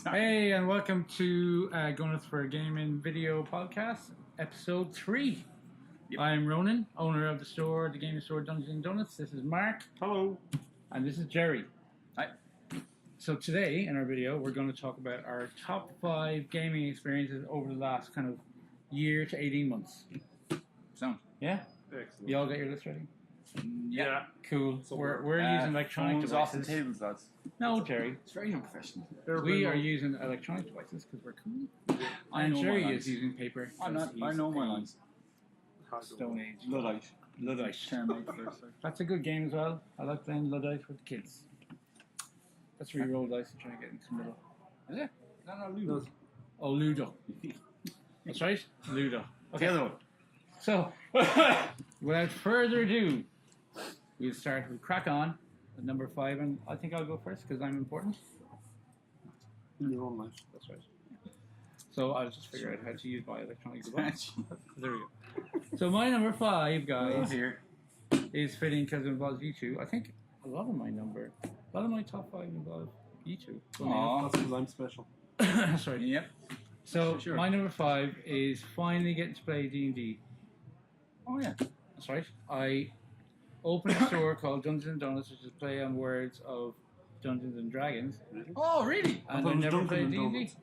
Hey, and welcome to Gunneth for Gaming Video Podcast, Episode 3. Yep. I'm Ronan, owner of the store, the gaming store Dungeons and Donuts. This is Mark. Hello. And this is Jerry. Hi. So today, in our video, we're going to talk about our top 5 gaming experiences over the last kind of year to 18 months. Sound? Yeah? Excellent. You all got your list ready? Yeah. Cool. So we're using electronic phones off the devices. tables, lads. No, Jerry. It's very unprofessional. We are using electronic devices because we're cool. I And know Jerry my is lines. using paper. I'm not. I He's know my a lines. Stone Age. Luddite. Luddite. Termite first. That's a good game as well. I like playing Luddite with the kids. Let's re-roll dice and try and get into the middle. Is it? No, no, Ludo. Oh, Ludo. That's right, Ludo. Okay, other one. So, without further ado, we'll start with crack on at number 5, and I think I'll go first because I'm important. In your own life. That's right. So I'll just figure out how to use my electronic device. There we go. So my number 5, guys, here. is fitting because it involves you two. I think a lot of my top 5 involve you two. Aw. That's because I'm special. Sorry. Yep. So Sure. my number 5 is finally getting to play D&D. Oh yeah. That's right. I opened a store called Dungeons and Donuts, which is a play on words of Dungeons and Dragons, Oh really? and thought I it was never Dunkin' played and D&D. Donuts.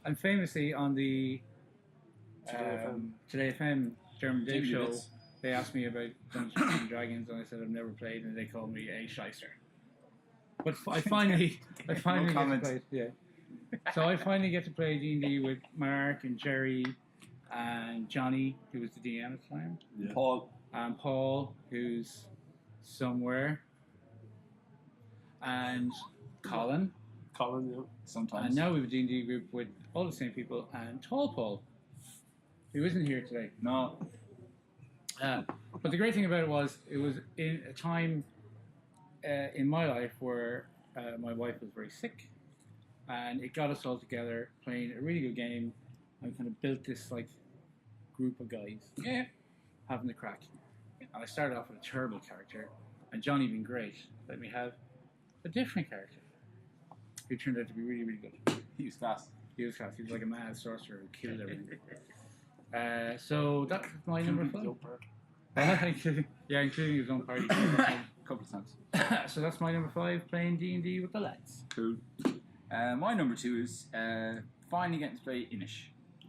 And famously on the Today FM German Dave Jamie show, Bits. they asked me about Dungeons and Dragons, and I said I've never played, and they called me a shyster. But I finally No get to comment. play. Yeah. So I finally get to play D&D with Mark and Jerry and Johnny, who was the DM at the time, Yeah. Paul. and Paul, who's somewhere, and Colin. Colin, yeah. Sometimes. And now we have a D&D group with all the same people, and Tall Paul, who isn't here today. No. But the great thing about it was in a time in my life where my wife was very sick, and it got us all together playing a really good game, and kind of built this like group of guys having the crack. And I started off with a terrible character, and Johnny being great, let me have a different character, who turned out to be really, really good. He was fast. He was fast. He was like a mad sorcerer who killed everything. So that's my number 5. Including his own party. Couple of times. So that's my number 5, playing D&D with the lads. Cool. My number 2 is finally getting to play Inish,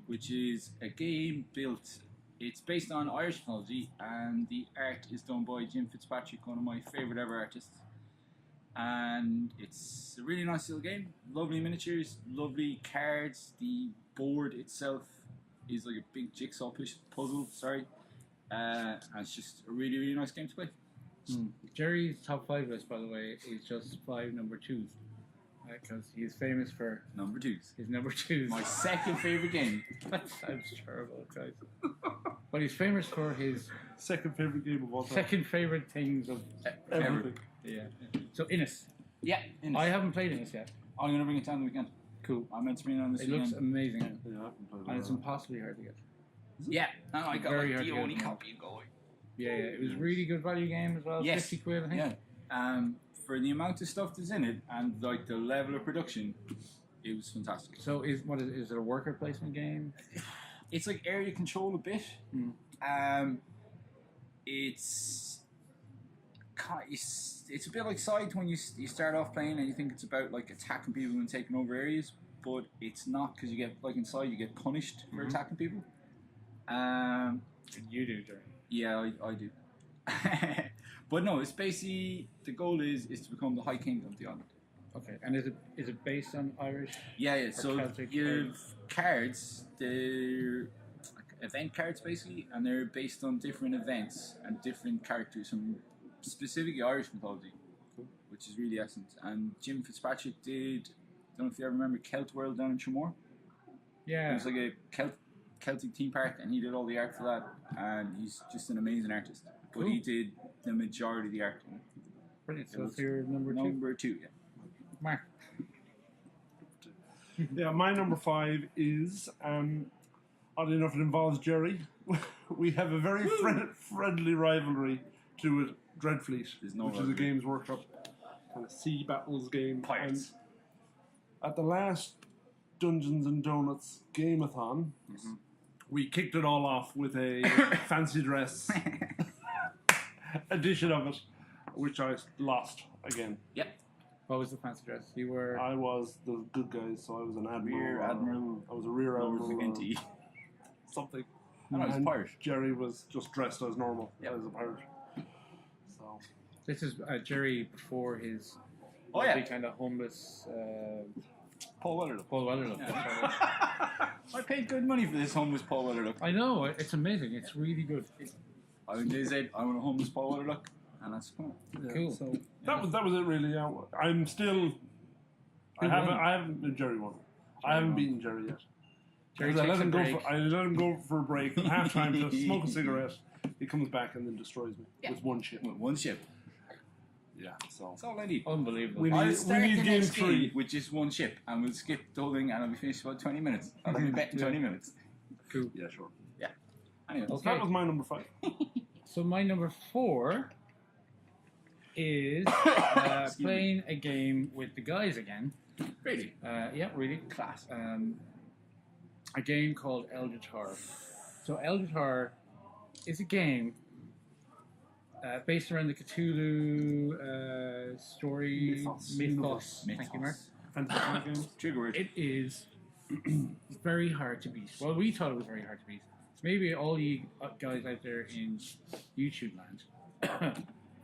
which is a game built. It's based on Irish mythology, and the art is done by Jim Fitzpatrick, one of my favourite ever artists. And it's a really nice little game. Lovely miniatures, lovely cards. The board itself is like a big jigsaw puzzle. And it's just a really, really nice game to play. Jerry's top 5 list, by the way, is just 5 number 2s. Because he's famous for Number 2s. his number 2s. My second favourite game. That sounds terrible, guys. But he's famous for his Second favourite game of all time. second favourite things of Everything. Yeah. So Innis. Yeah, Inish. I haven't played Innis yet. I'm going to bring it down the weekend. Cool. I'm meant to bring it on this It looks weekend. amazing. Yeah, I haven't played And it's that. impossibly hard to get. Yeah, and I got Very like, hard the to get only at the copy going. Yeah, it was a really good value game as well. Yes. 50 quid, I think. Yeah. For the amount of stuff that's in it and like the level of production, it was fantastic. So is it a worker placement game? It's like area control a bit. It's a bit like Scythe when you start off playing and you think it's about like attacking people and taking over areas, but it's not, because you get, like inside, you get punished for attacking people. You do, Jerry. Yeah, I do. But no, it's basically, the goal is to become the High King of the island. Okay, and is it based on Irish? Yeah. So Celtic you've cards, they're like event cards basically, and they're based on different events and different characters from specifically Irish mythology, which is really excellent. And Jim Fitzpatrick did, I don't know if you ever remember Celt World down in Tremor. It Yeah. was like a Celtic theme park, and he did all the art for that, and he's just an amazing artist. But he did the majority of the art. Brilliant. So that's your number 2. Number 2, yeah. Mark. Yeah, my number 5 is, oddly enough, it involves Jerry. We have a very friendly rivalry to Dreadfleet, There's no which is a rivalry. Games Workshop kind of sea battles game. Pirates. at the last Dungeons and Donuts Gameathon, we kicked it all off with a fancy dress edition of it, which I lost again. Yep. What was the fancy dress? You were. I was the good guy, so I was an admiral. Rear Admiral. I was a rear Lord admiral. McGinty. Something. And I was a And pirate. Jerry was just dressed as normal Yep. as a pirate. So This is Jerry before his. Oh, yeah. Kind of homeless. Paul Weller. Paul Weller look. Yeah. I paid good money for this homeless Paul Weller look. I know, it's amazing. It's really good. They said I want a homeless Paul Weller look, and that's cool. yeah, Cool. So that was it really. Yeah. I'm still. I Who haven't. won? I haven't been Jerry won. I haven't beaten Jerry yet. Jerry Because takes a break. I let him go for a break at halftime to smoke a cigarette. He comes back and then destroys me Yeah. with one chip. With one ship. Yeah. So That's all I need. Unbelievable. We I'll need- start we need the game next 3. game with just one ship, and we'll skip the whole thing, and I'll be finished in about 20 minutes. I'll be bet in 20 minutes. Cool. yeah, sure. Anyway, Okay. That was my number 5. So my number 4 is Excuse me. playing a game with the guys again. really Yeah, really. class. A game called Eldritch Horror. So Eldritch Horror is a game based around the Cthulhu story Mythos. Thank you, Mark. Fantastic games. Trigger word. It is very hard to beat. Well, we thought it was very hard to beat. So maybe all you guys out there in YouTube land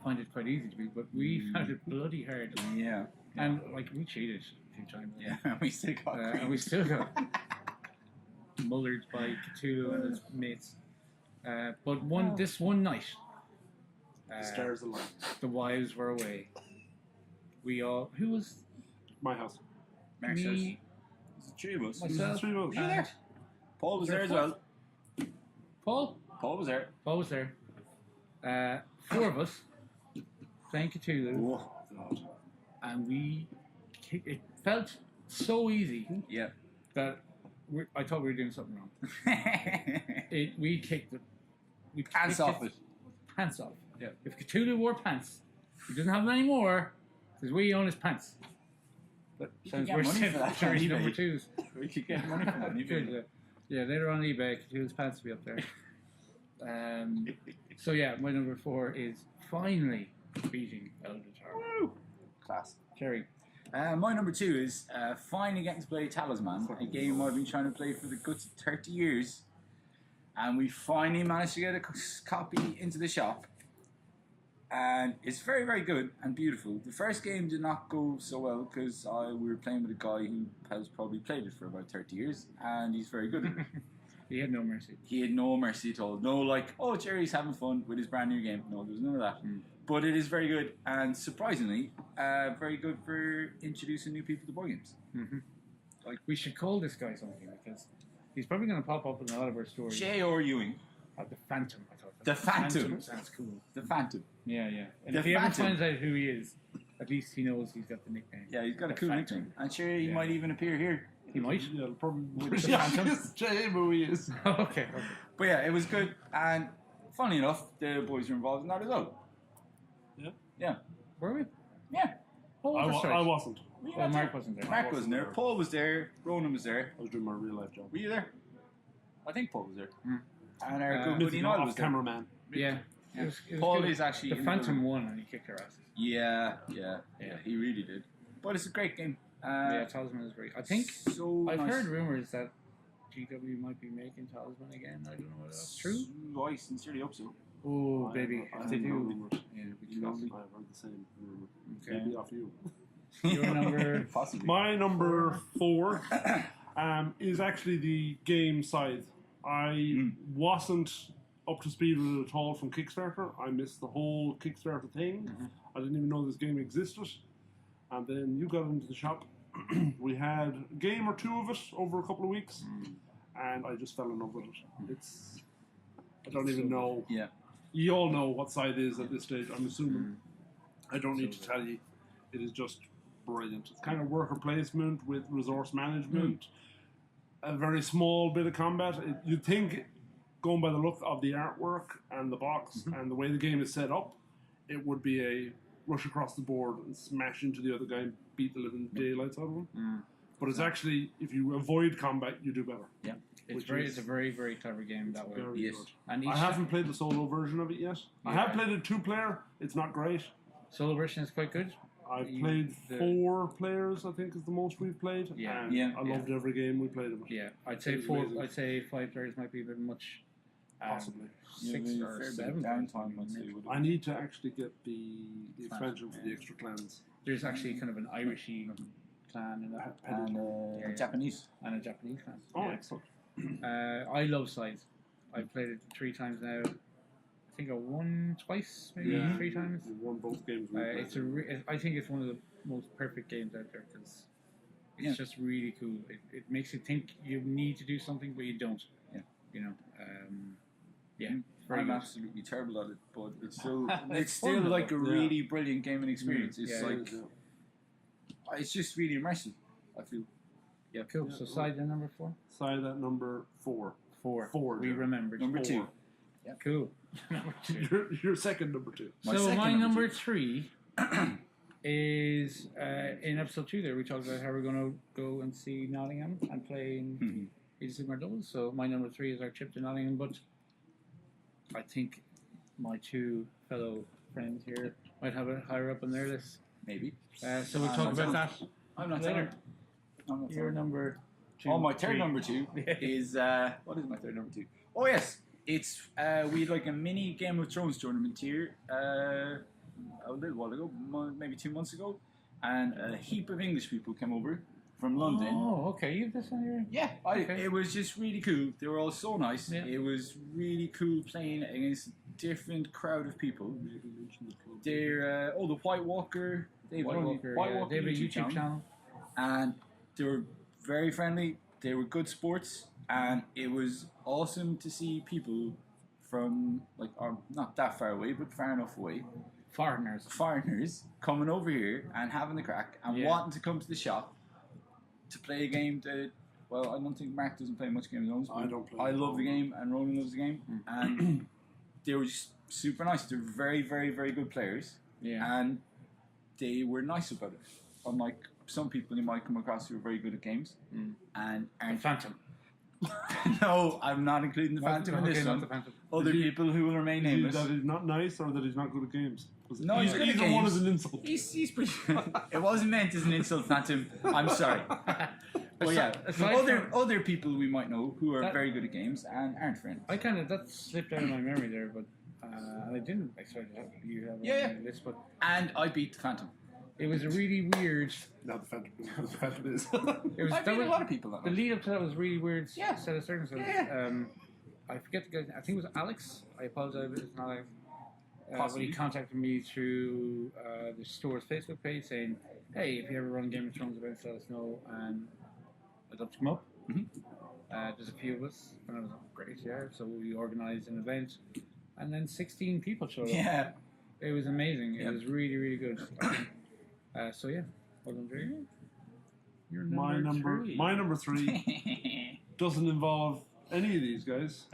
find it quite easy to beat, but we found it bloody hard. Yeah. And like we cheated a few times. Yeah. We still got. And we still got mullered by Cthulhu and his mates. But this one night, Stars alive. the wives were away. We all, who was My house. Mark says, me, "It's the three of us." myself, Three votes. You there? Paul was there as well. Paul? Paul was there. Paul was there. 4 of us playing Cthulhu, Oh, God. and it felt so easy Yeah. that I thought we were doing something wrong. We kicked it. We Pants kicked off it. Pants off. Yeah. If Cthulhu wore pants, he doesn't have them anymore because we own his pants. That You sounds can get worse money for that on Jerry's eBay. number 2s. We could get money from that. Good, yeah, later on eBay, Cthulhu's pants will be up there. So yeah, my number 4 is finally beating Eldritch Horror. Class. Jerry. My number 2 is finally getting to play Talisman, a game I've been trying to play for the good 30 years. And we finally managed to get a copy into the shop. And it's very, very good and beautiful. The first game did not go so well because we were playing with a guy who has probably played it for about 30 years. And he's very good at it. He had no mercy. He had no mercy at all. No, like, oh, Jerry's having fun with his brand new game. No, there's none of that. But it is very good and surprisingly very good for introducing new people to board games. Like we should call this guy something because he's probably going to pop up in a lot of our stories. J.R. Ewing. The Phantom, I thought. The Phantom. Sounds cool. The Phantom. Yeah, yeah. And The if he ever Phantom. finds out who he is, at least he knows he's got the nickname. Yeah, he's got a The cool Phantom. nickname. I'm sure he Yeah. might even appear here. He might. Yeah, probably. With the Phantom? J. Movie is. Okay. But yeah, it was good. And funny enough, the boys were involved in that as well. Yeah. Yeah. Were we? Yeah. Oh, I, that's right. I wasn't. Were you Well, not Mark there? wasn't there. Mark wasn't there. Paul was there. Ronan was there. I was doing my real life job. Were you there? I think Paul was there. Hmm. And our good Mythical buddy Niall was off there. cameraman. Yeah. Yeah. It was Paul good. is actually The in Phantom won and he kicked our asses. Yeah, Yeah. he really did. But it's a great game. Yeah, Talisman is great. I think so I've nice. heard rumors that GW might be making Talisman again. I don't know whether that's true. I sincerely hope so. Oh, baby. I If they have no do, rumors. yeah, it'd be You know, classy. I've heard the same rumor. Okay. Maybe off you. Your number. Possibly. My number 4 is actually the game side. I wasn't up to speed with it at all from Kickstarter. I missed the whole Kickstarter thing. I didn't even know this game existed. And then you got into the shop. We had a game or 2 of it over a couple of weeks. And I just fell in love with it. It's... I don't even know. Yeah. You all know what side is at this stage, I'm assuming. I don't need to tell you. It is just brilliant. It's kind of worker placement with resource management. A very small bit of combat. You'd think, going by the look of the artwork and the box and the way the game is set up, it would be a rush across the board and smash into the other guy and beat the living daylights out of him. But it's actually, if you avoid combat, you do better. It's a very, very clever game that way. Very Yes. good. And I haven't played the solo version of it yet. I Yeah. have played a 2-player. It's not great. solo version is quite good. I've You- played the- 4 players, I think is the most we've played. Yeah. And Yeah. I loved every game we played of it. Yeah, I'd say It's 4. amazing. I'd say 5 players might be a bit much. Possibly. 6 or 7 downtime. I'd say, would I need to actually get the expansion for the yeah. extra clans. There's actually kind of an Irishy clan in that, and Yeah. Japanese. and a Japanese clan. Oh, Yeah. excellent. I love Scythe. I've played it 3 times now. I think I won twice, maybe Yeah. 3 times. We won both games. We played. I think it's one of the most perfect games out there because it's Yeah. just really cool. It makes you think you need to do something, but you don't. Yeah. You know. It's very I'm good. absolutely terrible at it, but it's still It's it's still fun, like a though. really brilliant gaming experience. It's Yeah, like it's just really immersive. I feel. Cool. Yeah, So well- side number 4. Side at number 4. 4. Four, We yeah. remembered. Number 2. Cool. Number 2. Your second number 2. My So second my number number two. 3 is in episode 2 there we talked about how we're going to go and see Nottingham and play in Mhm. Age of Sigmar Doubles. So my number 3 is our trip to Nottingham, but I think my 2 fellow friends here might have it higher up on their list. Maybe. So we'll I'm talk not about that I'm not later. telling. I'm not Your telling. number 2. Oh, my third 3. number 2 is what is my third number 2? Oh yes, it's we had like a mini Game of Thrones tournament here a little while ago, maybe 2 months ago, and a heap of English people came over from London. Oh, okay. You have this on your. Yeah, Okay. it was just really cool. They were all so nice. Yeah. It was really cool playing against a different crowd of people. They're the White Walker. They White Walker. White They have a YouTube channel. and they were very friendly. They were good sports, and it was awesome to see people from like not that far away, but far enough away, foreigners coming over here and having the crack and Yeah. wanting to come to the shop to play a game that. Well, I don't think Mark doesn't play much Game of Thrones. I but don't play I it. love the game, and Ronan loves the game, and they were just super nice. They're very, very, very good players, Yeah. and they were nice about it. Unlike some people you might come across who are very good at games Mm. and The aren't. Phantom. No, I'm not including the Phantom in Okay, this not one. the Phantom. Other Is he- people who will remain nameless. That he's not nice or that he's not good at games? 'Cause No, he's good at either games. one is an insult. He's pretty. It wasn't meant as an insult, Phantom. I'm sorry. But yeah, Aside other people we might know who are That- very good at games and aren't friends. I kind of that slipped out of my memory there, but I didn't expect that you have it Yeah, on your list. But And I beat the Phantom. it was a really weird. Now the Phantom knows what the Phantom is. It was I that beat a was, lot of people that the night. lead up to that was really weird. Yeah. Set of circumstances. Yeah. I forget the guy's. I think it was Alex. I apologize if it's not Alex. But Possibly. he contacted me through the store's Facebook page saying, "Hey, if you ever run Game of Thrones events, let us know, and I'd love to come up." Mhm. There's a few of us, and I was like, "Great, yeah." So we organised an event, and then 16 people showed up. Yeah. It was amazing. It Yep. was really, really good. So yeah, well done, Jerry. Your my number 3 doesn't involve any of these guys,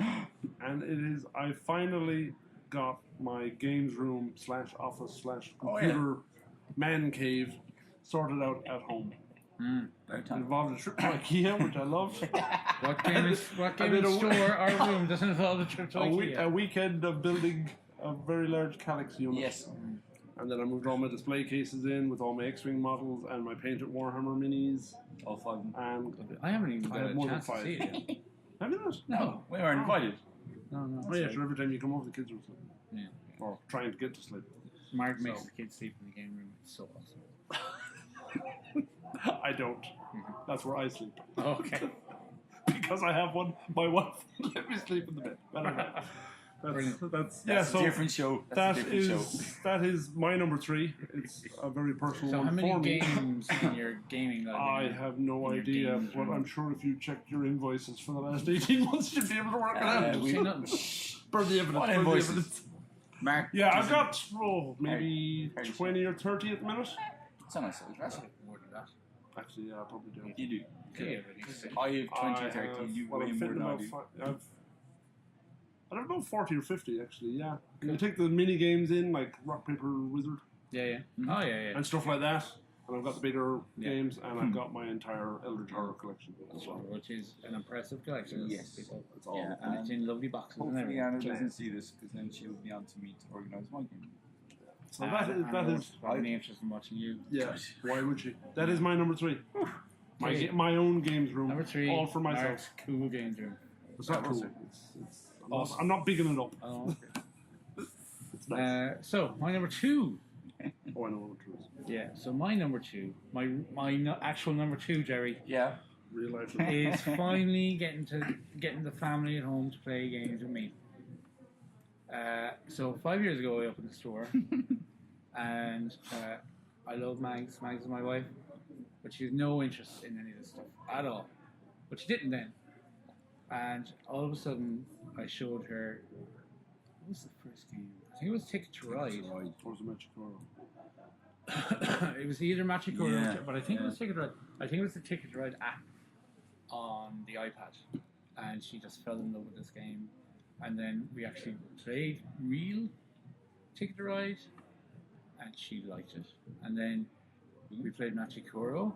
and it is I finally got my games room / office / Oh, computer man cave sorted out at home. About It time. involved a trip to IKEA, which I loved. What game is I game did in a- store or room doesn't involve a trip to IKEA? A weekend of building a very large Calyx unit. Yes. And then I moved all my display cases in with all my X-Wing models and my painted Warhammer minis. All 5 of them. And I haven't even I got have a more than chance to 5. see it yet. have you not? No, we weren't invited. No, no. Oh yeah, sure. Every time you come over, the kids are asleep. Yeah. Or trying to get to sleep. Mark makes So. the kids sleep in the game room. It's so awesome. I don't. That's where I sleep. Okay. Because I have one. My wife let me sleep in the bed. But anyway, that's yeah. That's So a different show. That's a different show. that is my number 3. It's a very personal So one how many for me. games in your gaming library? I have no in your idea, games but room? I'm sure if you checked your invoices for the last 18 months, you'd be able to work it out. we- See nothing. Burn the evidence. What burn the invoices? evidence. Mark. Yeah, I've doesn't- got maybe How do you 20 or 30 at the minute. It's a nice size, That's right? more than that. Actually, yeah, I probably do. You do. Yeah, but it's- I have 20 or 30. have- You well, way I'm more fitting than I about do. I don't know, 40 or 50 actually, yeah. Cool. You take the mini games in, like Rock, Paper, Wizard, Yeah, yeah. Mhm. Oh, yeah, yeah. and stuff like that, and I've got the bigger Yeah. games, and I've got my entire Eldritch Horror collection as well. Which is an impressive collection. Yes. People. It's all. Yeah. And it's in lovely boxes and Hopefully everything. Anna doesn't see this, because then she'll be on to me to organise my game. So that is probably interested in watching you. yeah. Why would she? That is my number 3. My Okay. my own games room. Number 3, all for myself. Mark's cool games room. It's not cool. Awesome. I'm not bigging it up. Oh, okay. It's nice. So my number 2. Oh, I know what it is. Yeah. So my number 2, actual number 2, Jerry, Yeah. Real life. is finally getting the family at home to play games with me. So 5 years ago, I opened the store, and I love Mags. Mags is my wife, but she has no interest in any of this stuff at all. But she didn't then. And all of a sudden, I showed her. What was the first game? I think it was Ticket to Ride. Or was it Machikoro? It was either Machikoro, Yeah, but I think it yeah. was Ticket to Ride. I think it was the Ticket to Ride app on the iPad, and she just fell in love with this game. And then we actually played real Ticket to Ride, and she liked it. And then we played Machikoro,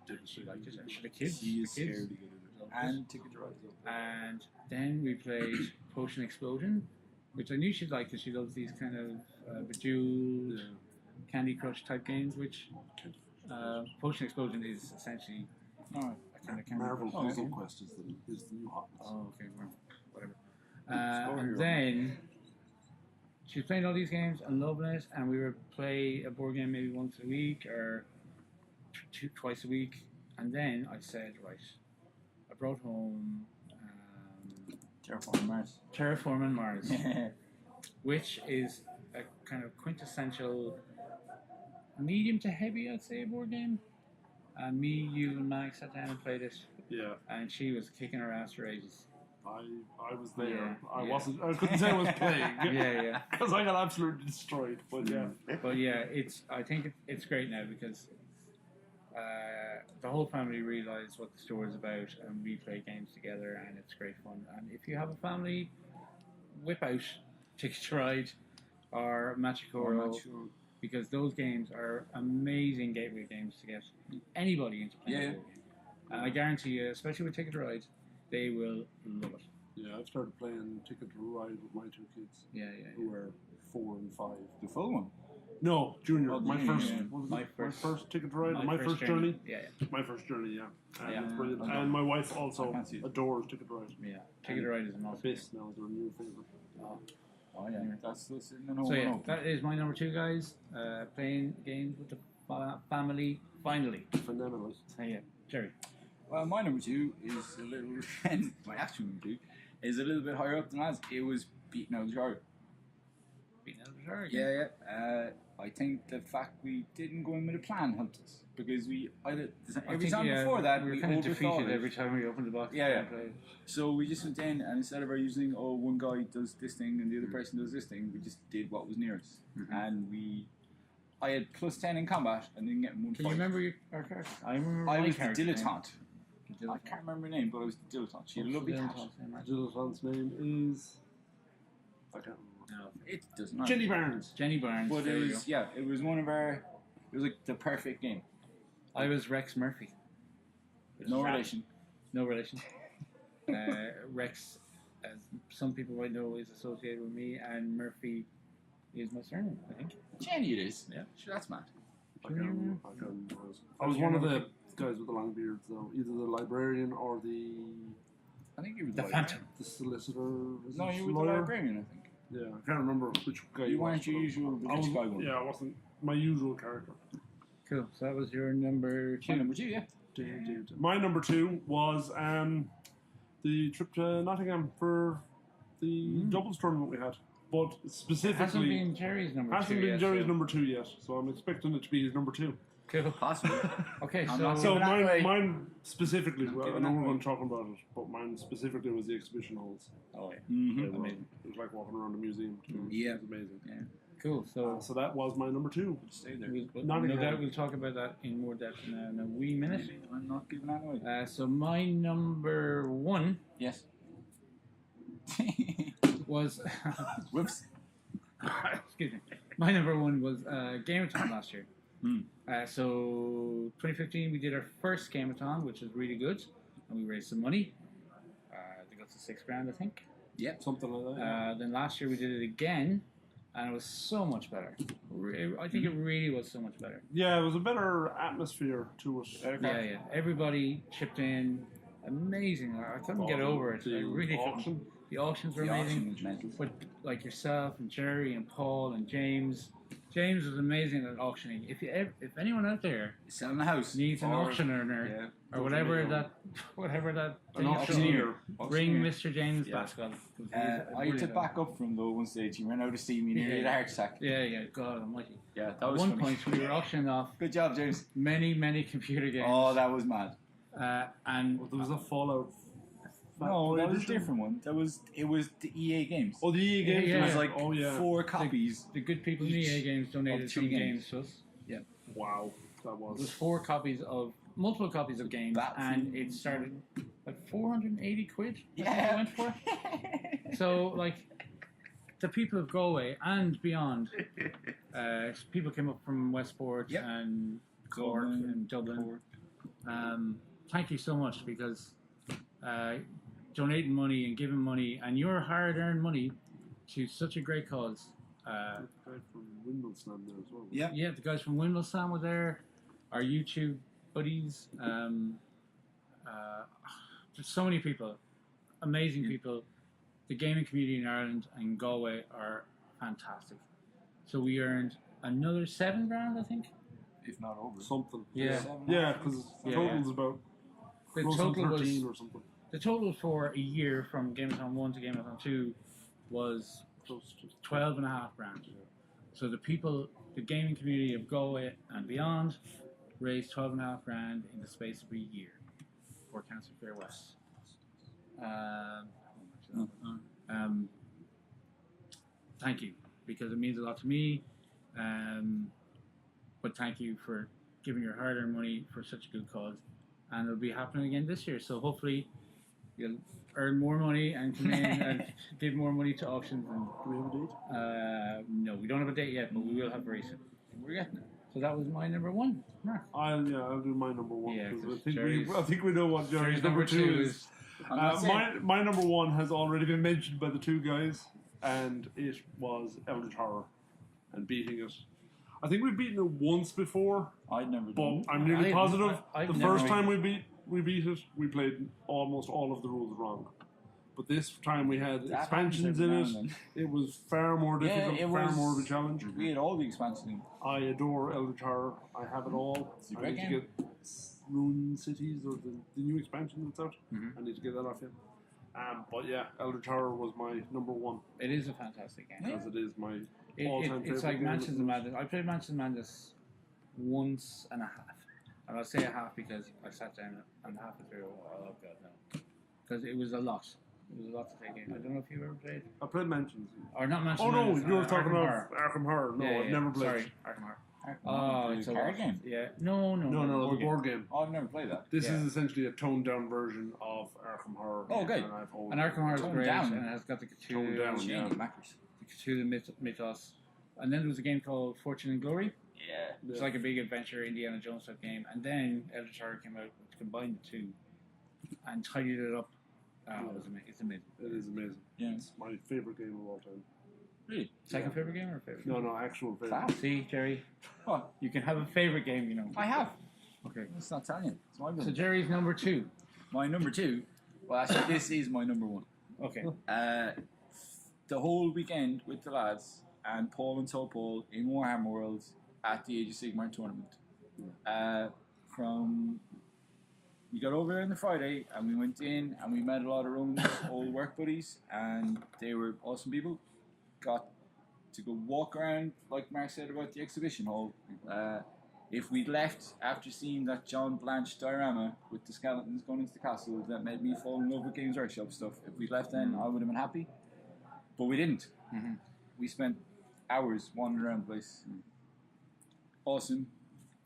and she liked it. And the kids, She is the kids scared to get it. loved it. And Ticket to Ride. And then we played Potion Explosion, which I knew she'd like because she loves these kind of Bejeweled, Candy Crush type games. Which Potion Explosion is essentially Alright. a kind of Candy Marvel Crush. Puzzle game. Quest is the new hotness. Oh, okay, well, whatever. Explore And your then she was playing all these games and loving it, and we would play a board game maybe once a week or twice a week. And then I said, right, I brought home Terraforming Mars. Terraforming Mars, which is a kind of quintessential medium to heavy, I'd say, board game. And me, you, and Max sat down and played it, Yeah, and she was kicking her ass for ages. I was there. Yeah, I yeah. wasn't. I couldn't say I was playing. Yeah. Because I got absolutely destroyed. But yeah, But yeah, I think it's great now because the whole family realise what the store is about, and we play games together, and it's great fun. And if you have a family, whip out Ticket to Ride or Machikoro, because those games are amazing gateway games to get anybody into playing Yeah. a board game. And I guarantee you, especially with Ticket to Ride, they will love it. yeah. I've started playing Ticket to Ride with my 2 kids, Yeah. who are 4 and 5. The full one. No, Junior. Oh, my Junior, first. yeah. What was My it? first- my first Ticket to Ride. My first journey. Yeah. My first journey. Yeah. And Yeah. it's brilliant. I And my wife I also can't see it. adores Ticket to Ride. Yeah. Ticket to Ride is an awesome. Abyss now is her new favorite. Oh yeah, that's still sitting in a So home yeah, open. that is my number 2, guys. Playing games with the family, finally. Phenomenal. So yeah, Jerry. Well, my number 2 is a little, and my actual number 2 is a little bit higher up than that. It was Beating Out the Jar. Beating out the jar. Yeah. I think the fact we didn't go in with a plan helped us because every time before that we were we kind of overthought defeated it. every time we opened the box. Yeah, and played. So we just went in, and instead of our using, one guy does this thing and the other person does this thing, we just did what was near us. And I had plus 10 in combat and didn't get one Can you fight. remember our character? I remember I my was the character name. dilettante. The I can't remember her name, but I was the dilettante. She had a What's lovely the cat. dilettante's name, Mark? Dilettante's name is. I can't remember. No. It doesn't matter. Jenny Barnes. Jenny Barnes. But there it you was, it was one of our, it was like the perfect game. go. I was Rex Murphy. No relation. No relation. Rex, as some people might know, is associated with me, and Murphy is my surname, I think. Jenny it is. Yeah. Sure, that's mad. I can't remember. I was one of the guys with the long beards, though. Either the librarian or the I think you were The the Phantom. solicitor. Is No, it you were lawyer? the librarian, I think. Yeah, I can't remember which guy You was, weren't your but usual I was, rich guy one. yeah, I wasn't my usual character. Cool. So that was your number 2. My number 2, yeah. My number 2 was the trip to Nottingham for the doubles tournament we had. But Hasn't specifically, been Jerry's number 2 hasn't been yet, Jerry's so- number 2 yet, so I'm expecting it to be his number 2. Cool. Possibly. Okay, I'm so, not So Give it that way. mine specifically, well, I give it know that we're way. going to talk about it, but mine specifically was the exhibition halls. oh yeah, Mm-hmm. They were- Amazing. It was like walking around a museum. Too. Yeah. It was amazing. cool. So So that was my number 2. Stay there. we'll, no Nottingham. doubt we'll talk about that in more depth in a wee minute. I'm not giving that away. So my number 1 Yes. was Whoops. excuse me. My number 1 was Game of Time last year. So 2015 we did our first Gameathon, which was really good, and we raised some money. They got to £6,000, I think. Something like that. Then last year we did it again, and it was so much better. I think it really was so much better. Yeah, it was a better atmosphere to it. Yeah. Everybody chipped in. Amazing. I couldn't get over it. I really couldn't. The auctions were The amazing. auction was mental. But like yourself and Jerry and Paul and James. James was amazing at auctioning. If anyone out there Selling a house. needs an Or- auctioneer or whatever that An thing is auctioneer. called, ring Auctioneer. Mr. James Yeah. Bascott. I had to back up from the one stage. He ran out of steam. He nearly had a heart attack. Yeah, God almighty. Yeah, that At was one funny. point we were auctioning off Good job, James. many computer games. Oh, that was mad. And Well, there was a Fallout. No, that was a edition. different one. It was the EA games. Oh, the EA games. Yeah, It was like Oh, yeah. 4 copies. the good people in Each EA Games donated of 2 some games. games to us. Wow, that It was was. multiple copies of games, and it started like 480 quid. I think it went for. So like the people of Galway and beyond, people came up from Westport Yep. and Cork Dublin, and Dublin. Thank you so much, because donating money and giving money and your hard-earned money to such a great cause. Guy from Windleslam there as well. Yeah. Yeah, the guys from Windleslam were there. Our YouTube buddies. Just so many people. Amazing people. The gaming community in Ireland and Galway are fantastic. So we earned another £7,000, I think. If not over. Something. Yeah. Yeah, because the Yeah, total's about The close to total 13 was or something. the total for a year from Gameathon 1 to Gameathon 2 was Close to 12,500. So the people, the gaming community of Galway and beyond, raised 12,500 in the space of a year for Cancer Fair West. Thank you, because it means a lot to me. But thank you for giving your hard-earned money for such a good cause, and it'll be happening again this year. So hopefully, you'll earn more money and come in and give more money to auctions. And Do we have a date? no, we don't have a date yet, but we will have very soon. We're getting it. So that was my number one. Mark. I'll do my number one. Yeah, 'cause 'cause I think we know what Jerry's number two is. I'm not saying- My number one has already been mentioned by the two guys, and it was Eldritch Horror and beating it. I think we've beaten it once before, I'd never but done it. I'm nearly positive I've the never first time beaten we beat it, we played almost all of the rules wrong. But this time we had That expansions happens in every it. now and then. It was far more Yeah, difficult, it far was- more of a challenge. We had all the expansions. I adore Eldritch Horror. I have it all. It's a I great need to game. get Rune Cities or the new expansion that's out. Mhm. I need to get that off him. But yeah, Eldritch Horror was my number one It is a fantastic game. because it is my It, all-time it's favorite like game Mansions of of the Madness. I played Mansions of Madness once and a half. And I'll say a half because I sat down and half it through. Oh, God, no. Because it was a lot. It was a lot to take in. I don't know if you've ever played. I played Mansions. Or not Mansions Oh of no, Madness. you were talking Arkham about Horror. Arkham Horror. No, Yeah, I've yeah, never played. Sorry, Arkham Horror. Oh, Oh, it's a a card lot. game. Yeah. No, No, the game. board game. Oh, I've never played that. This Yeah. is essentially a toned down version of Arkham Horror. Oh, good. And I've always And Arkham Horror is Toned great, down. and it has got the Toned down, Cthulhu, yeah. Shady Mackers. the Cthulhu mythos. And then there was a game called Fortune and Glory. Yeah. It's like a big adventure Indiana Jones type game. And then Eldritch Horror came out, which combined the two and tidied it up. It's amazing. It is amazing. Yeah. It's my favorite game of all time. Really? Second Yeah. favorite game or favorite? No, actual favorite. Class. See, Jerry, What? you can have a favorite game, you know. I have. Okay. It's not telling you. It's my So business. Jerry's number two. My number two. Well, actually, this is my number one. Okay. The whole weekend with the lads and Paul and Tall Paul in Warhammer World at the Age of Sigmar tournament. We got over there on the Friday and we went in and we met a lot of Roman's old work buddies and they were awesome people. Got to go walk around, like Mark said about the exhibition hall. If we'd left after seeing that John Blanche diorama with the skeletons going into the castle that made me fall in love with Games Workshop stuff, if we'd left then, I would have been happy. But we didn't. Mhm. We spent hours wandering around the place. Awesome.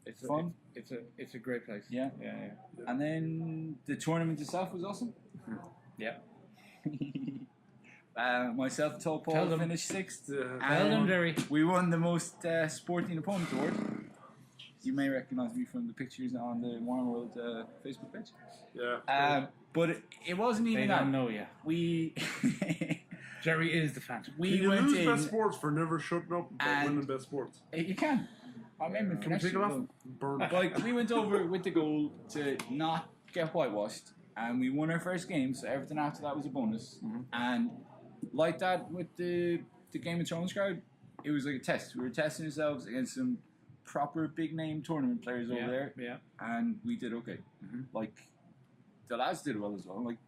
It's Fun. It's a great place. Yeah. Yeah. And then the tournament itself was awesome. Yeah. Myself and Tall Tell Paul them. finished sixth. Tell them, Jerry. We won the most sporting opponent award. You may recognise me from the pictures on the Warm World Facebook page. Yeah. But it wasn't They even don't that. know yet. We Jerry is the Phantom. Can we you went lose in. best sports for never shutting up about And- winning best sports? You can. I remember Can we take it off? Burn. Like we went over with the goal to not get whitewashed, and we won our first game. So everything after that was a bonus. And like that with the Game of Thrones crowd, it was like a test. We were testing ourselves against some proper big name tournament players over there, Yeah. and we did okay. Like the lads did well as well. Like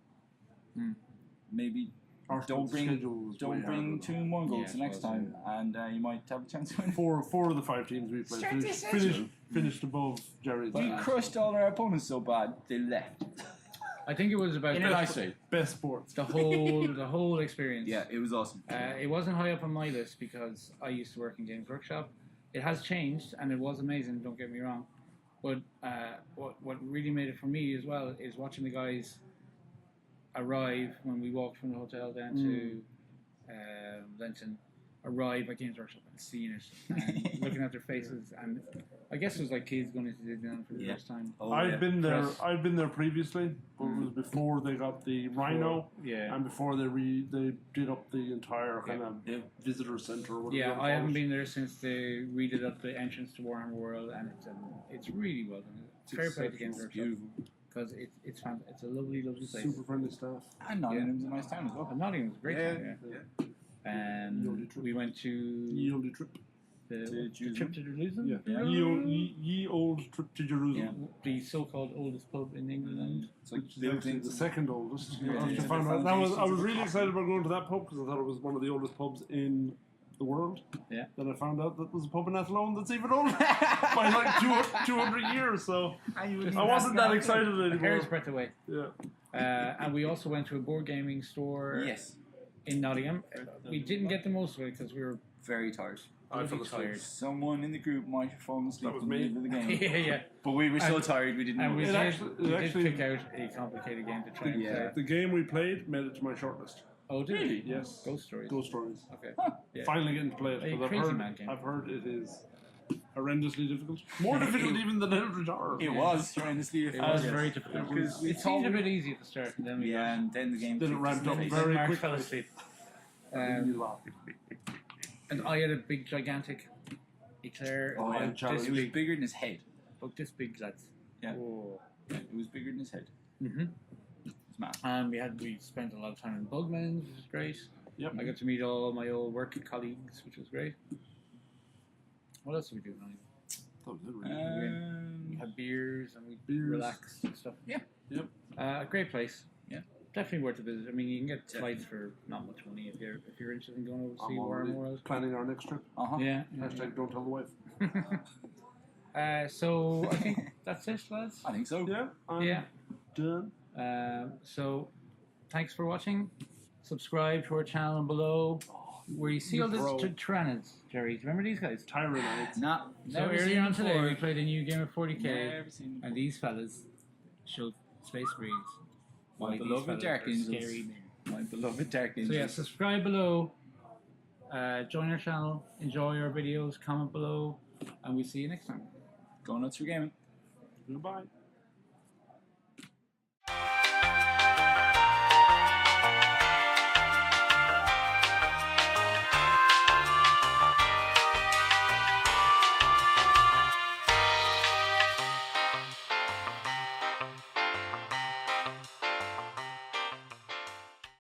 maybe Arsenal's don't bring schedule was way harder than 2 and 1 goals Yeah, the next it was, time, and you might have a chance to win. Four of the 5 teams we played Start this finished, section. finished above Jerry's. We crushed all our opponents so bad they left I think it was about in a nice way. Best sports. the whole experience. Yeah, it was awesome. It wasn't high up on my list because I used to work in Games Workshop. It has changed and it was amazing. Don't get me wrong, but what really made it for me as well is watching the guys arrive when we walked from the hotel down to Lenton. Arrive at Games Workshop and seeing it, and looking at their faces, and I guess it was like kids going into Disneyland for the Yeah. first time. Oh, I've been there. Press. I've been there previously, but it was before they got the Rhino, Yeah. and before they did up the entire kind of Yeah. visitor center. Or whatever Yeah, you wanna I call haven't it. been there since they redid up the entrance to Warhammer World, and it's really well done. It's fair play to Games It's Workshop beautiful. because it's a lovely place. Super friendly staff. And Nottingham's a nice town as well. And Nottingham's a great Yeah, town, yeah. Yeah. And we went to Ye olde trip. the Jerusalem. trip to Jerusalem. Yeah. Yeah. Ye old trip to Jerusalem. The so-called oldest pub in England. It's like Which is actually buildings. the second oldest. Yeah, I yeah. found The out- that was, I was foundations really of- excited about going to that pub because I thought it was one of the oldest pubs in the world. Yeah. Then I found out that there's a pub in Athlone that's even older by like 200 years. So I wasn't that excited A hair's anymore. breadth away. Yeah. And we also went to a board gaming store Yes, in Nottingham. We didn't get the most of it because we were very tired. I fell bloody asleep. tired. Someone in the group might have fallen asleep That was in the me. middle of the game. yeah. But we were so And- tired we didn't And know. we It did, actually- we it did actually- pick out a complicated game to try and Yeah. play. The game we played made it to my shortlist. Oh, did Really? we? Yes. Ghost Stories. Ghost Stories. Okay. Yeah. Finally getting to play it. A But crazy man game. I've heard it is horrendously difficult. More difficult even than Eldritch Horror. It was trying to sleep. It was very difficult. Because we It seemed a told- bit easy at the start, and then we Yeah, and then the game Then it kicked ramped us up in the very face. Mark quickly. fell asleep. You laugh. And I had a big, gigantic eclair. Oh, yeah. this It was big, bigger than his head. about this big, lads. Yeah. Oh. Yeah, it was bigger than his head. Mm-hmm. It's mad. And we spent a lot of time in Bugman's, which was great. Yep. I got to meet all my old work colleagues, which was great. What else did we do? That was it, really. We had beers and we Beers. relaxed and stuff. Yeah. Yep. A great place. Yeah. Definitely worth a visit. I mean, you can get Definitely. flights for not much money if you're interested in going over to see I'm already Warhammer World. planning our next trip. Uh-huh. Yeah. Hashtag don't tell the wife. So I think that's it, lads. I think so. Yeah. I'm Yeah. done. So thanks for watching. Subscribe to our channel below, where you see all this Bro. Tyranids, Jerry. Do you remember these guys? Tyranids. Nah, So never seen earlier on before. today, we played a new game of 40k, Never seen and these fellas showed Space Marines. My Why these beloved fellas Dark are Angels. scary men. My beloved Dark So Angels. yeah, subscribe below, join our channel, enjoy our videos, comment below, and we'll see you next time. Go nuts for gaming. Goodbye.